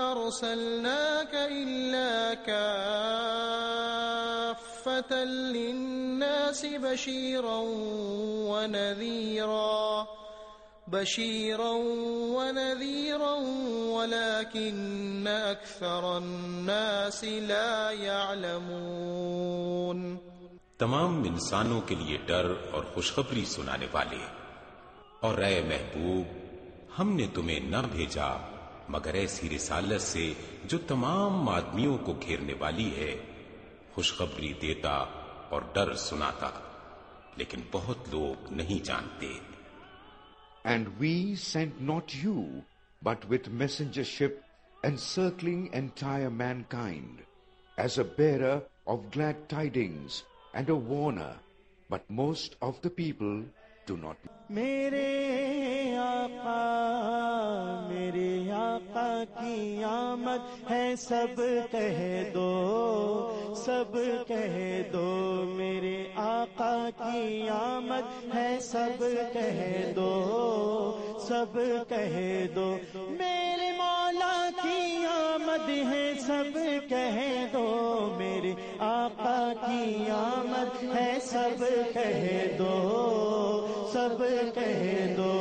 أرسلناك إلا كافة للناس بشيرا ونذيرا ولكن أكثر الناس لا يعلمون۔ تمام انسانوں کے لیے ڈر اور خوشخبری سنانے والے، اور اے محبوب ہم نے تمہیں نہ بھیجا مگر ایسی رسالت سے جو تمام آدمیوں کو گھیرنے والی ہے، خوشخبری دیتا اور ڈر سناتا، لیکن بہت لوگ نہیں جانتے۔ And we sent not you, but with messengership encircling entire mankind, as a bearer of glad tidings and a warner, but most of the people do not know. میرے آقا کی آمد ہے، سب کہہ دو، سب کہہ دو، میرے آقا کی آمد ہے، سب کہہ دو، سب کہہ دو، میرے مولا کی آمد ہے، سب کہہ دو، میرے آقا کی آمد ہے، سب کہہ دو، سب کہہ دو،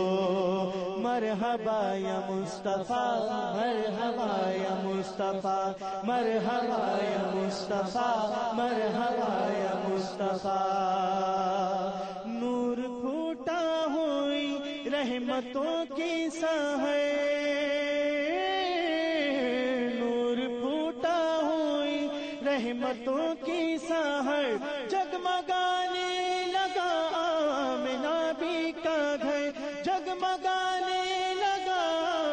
مرحبا یا مصطفیٰ، مرحبا یا مصطفیٰ، مرحبا یا مصطفیٰ، مرحبا یا مصطفیٰ، نور پھوٹا ہوئی رحمتوں کی سحر، نور پھوٹا ہوئی رحمتوں کی سحر، جگمگانے لگا آمنہ بھی کا گھر، جگمگانے لگا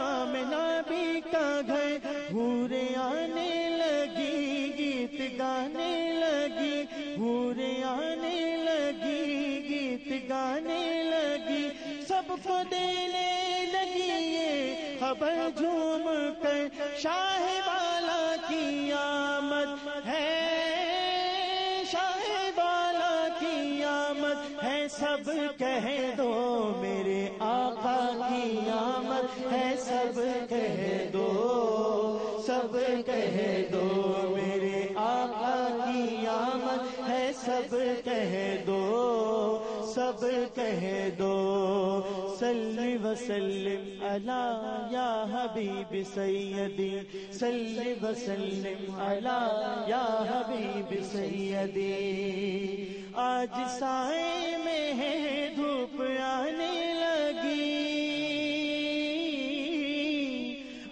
آمنہ بھی کا گھر، حوریں آنے لگی گیت گانے لگی، حوریں آنے لگی گیت گانے لگی، سب کو دینے لگی یہ خبر جھوم کر، شاہ والا کی آمد ہے، شاہ والا کی آمد ہے، سب کہہ دو، میرے آقا کی آمد ہے، سب کہہ دو، سب کہہ دو، میرے آقا کی آمد ہے، سب کہہ دو، سب کہہ دو، صلی وسلم علی یا حبیب سیدی، صلی وسلم علی یا حبیب سیدی، آج سائے میں ہے دھوپ آنے لگی،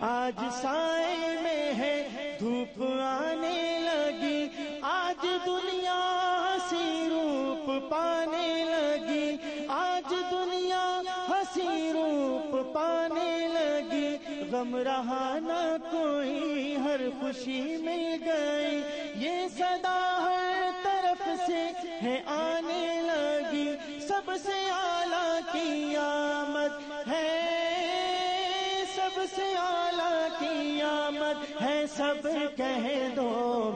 آج سائے میں ہے دھوپ آنے لگی، آج دنیا ہنسی روپ پانے لگی، آج دنیا ہنسی روپ پانے لگی، غم رہا نہ کوئی ہر خوشی مل گئی، یہ صدا ہر طرف سے ہے آنے لگی، سب سے اعلیٰ کی آمد ہے، سب سے اعلیٰ کی آمد ہے، سب کہہ دو،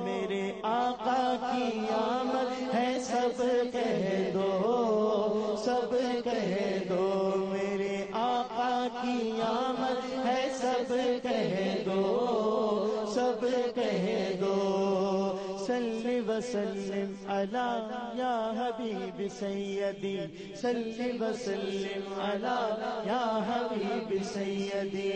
میرے آقا کی آمد ہے، سب کہہ دو، سب کہہ دو، میرے آقا کی آمد ہے، سب کہہ دو، سب کہہ دو، صلی وسلم علی یا حبیب سیدی، صلی وسلم علی یا حبیب سیدی،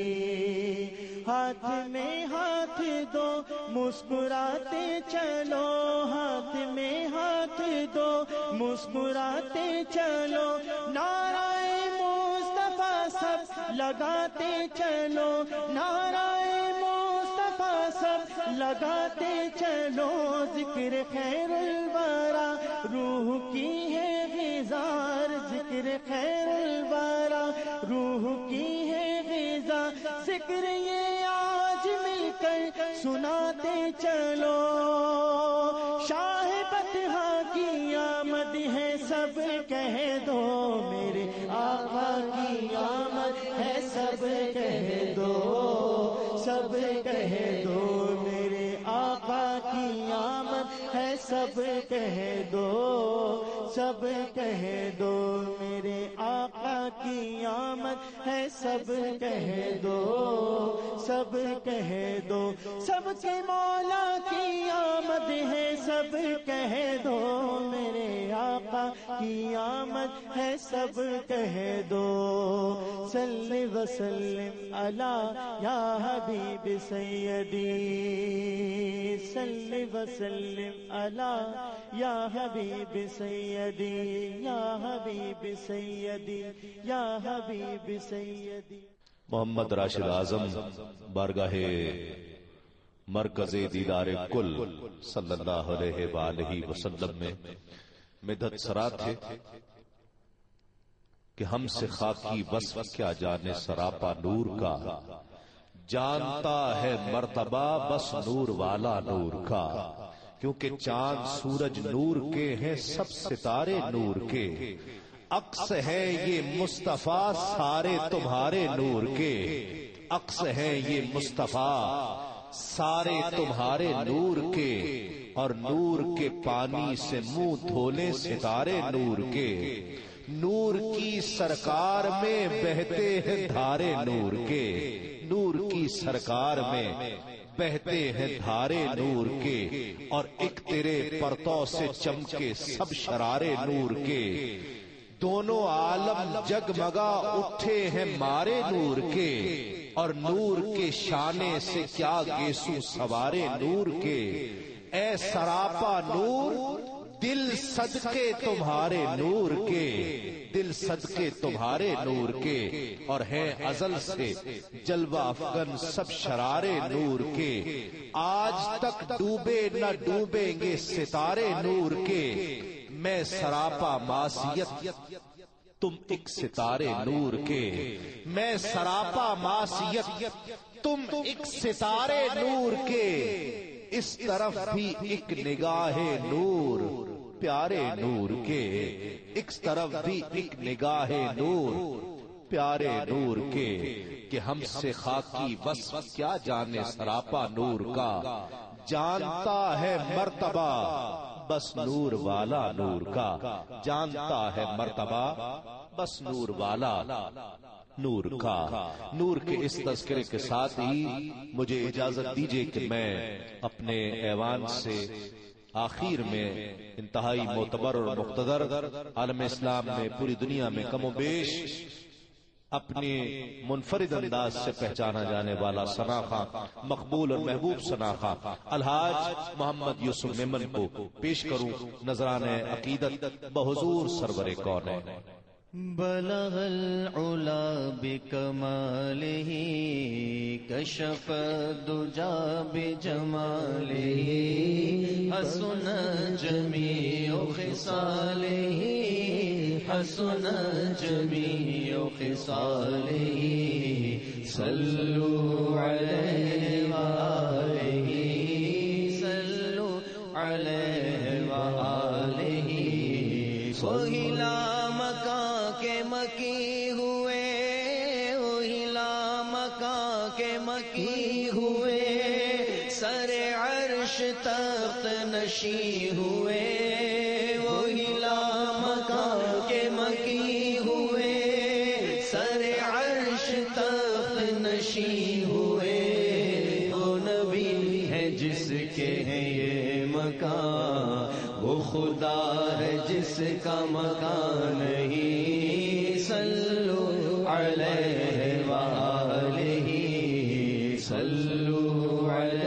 ہاتھ میں ہاتھ دو مسکراتے چلو، ہاتھ میں ہاتھ دو مسکراتے چلو، نعرہ مصطفیٰ سب لگاتے چلو، نعرہ مصطفیٰ سب لگاتے چلو، ذکر خیر الورا روح کی ہے غذا، ذکر خیر الورا روح کی ہے غذا، ذکر یہ آج مل کر سناتے چلو، شاہ بطحا کی آمد ہے، سب کہہ دو، میرے آقا کی آمد ہے، سب کہہ دو، سب کہہ دو، میرے آقا کی آمد ہے، سب کہہ دو، سب کہہ دو، میرے آقا کی آمد ہے سب کہہ دو، سب کہہ دو، سب کے مولا کی آمد ہے سب کہہ دو، میرے آقا کی آمد ہے سب کہہ دو، صلی وسلم علی یا حبیب سیدی، صلی وسلم علی یا حبیب سیدی، یا حبیب سیدی، یا حبیب سیدی۔ محمد راشد اعظم بارگاہ مرکز دیدار کل صلی اللہ علیہ وآلہ وسلم میں مدحت سرا تھے کہ ہم سے خاکی وصف کیا جانے سراپا نور کا، جانتا ہے مرتبہ بس نور والا نور کا، کیونکہ چاند سورج نور کے ہیں سب ستارے نور کے، عکس ہے یہ مصطفیٰ سارے تمہارے نور کے، عکس ہے یہ مصطفیٰ سارے تمہارے نور کے، اور نور کے پانی سے منہ دھولے ستارے نور کے، نور کی سرکار میں بہتے ہیں دھارے نور کے، نور کی سرکار میں بہتے ہیں دھارے نور کے، اور ایک تیرے پرتو سے چمکے سب شرارے نور کے، دونوں عالم جگمگا اٹھے ہیں مارے نور کے، اور نور کے شانے سے کیا گیسو سوارے نور کے، اے سراپا نور دل صدقے تمہارے نور کے، دل صدقے تمہارے نور کے، اور ہیں ازل سے جلوہ افغن سب شرارے نور کے، آج تک ڈوبے نہ ڈوبیں گے ستارے نور کے، میں سراپا معصیت تم ایک ستارے نور کے، میں سراپا معصیت تم ایک ستارے نور کے، اس طرف بھی ایک نگاہ نور پیارے نور کے، ایک طرف بھی ایک نگاہ نور پیارے نور کے، کہ ہم سے خاکی وصف کیا جانے سراپا نور کا، جانتا ہے مرتبہ بس نور والا نور کا، جانتا ہے مرتبہ بس نور والا نور کا۔ نور کے اس تذکرے کے ساتھ ہی مجھے اجازت دیجیے کہ میں اپنے ایوان سے آخر میں انتہائی معتبر اور مقتدر عالم اسلام میں پوری دنیا میں کم و بیش اپنی منفرد انداز سے پہچانا جانے والا ثناخواں مقبول اور محبوب ثناخواں الحاج محمد یوسف میمن کو پیش کروں نذران عقیدت بحضور سرور کونین۔ بلغ العلا بکمالہ کشف الدجا بجمالہ حسن جمیع خصالہ حسن جمیع خصالہ صلوا علیہ وآلہ صلوا علیہ وآلہ۔ سہیلا مکان کے مکی ہوئے اوہلا مکان کے مکی ہوئے سر عرش تخت نشی ہوئے اوہلا مکان کے مکی ہوئے سر عرش تخت نشی ہوئے۔ وہ نبی ہے جس کے ہیں یہ مکان، وہ خدا ہے جس کا مکان نہیں، صلو علیہ وآلہ صلو علیہ